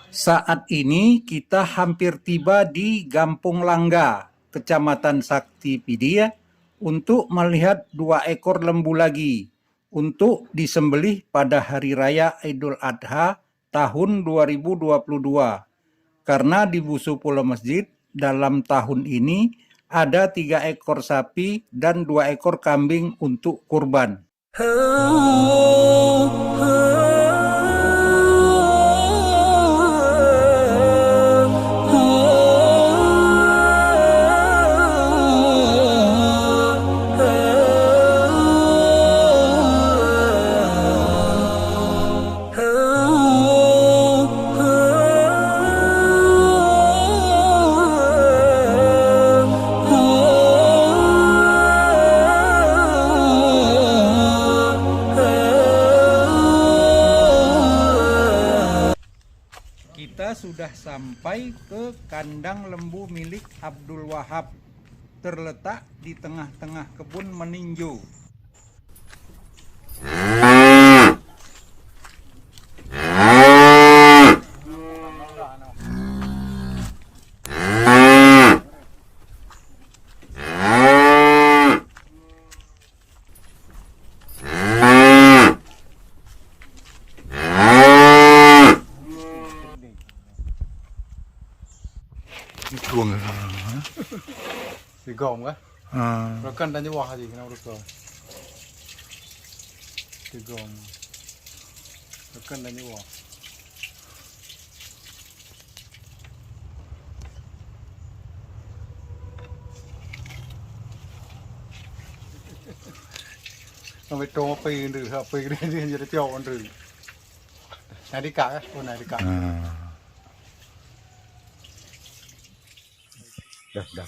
Saat ini kita hampir tiba di Gampung Langga, Kecamatan Sakti Pidia, untuk melihat 2 ekor lembu lagi untuk disembelih pada Hari Raya Idul Adha tahun 2022. Karena di Busu Pulau Masjid dalam tahun ini ada 3 ekor sapi dan 2 ekor kambing untuk kurban. Kita sudah sampai ke kandang lembu milik Abdul Wahab, terletak di tengah-tengah kebun meninjau. Chuông Thì gồm á, rồi cân đánh cho gì nào được rồi. Thì gồm, rồi cân đánh cho nó phải trông pì được hả, pì đi đi giờ nó cho con rừng. Này đi cả, con này đi cả. Dah.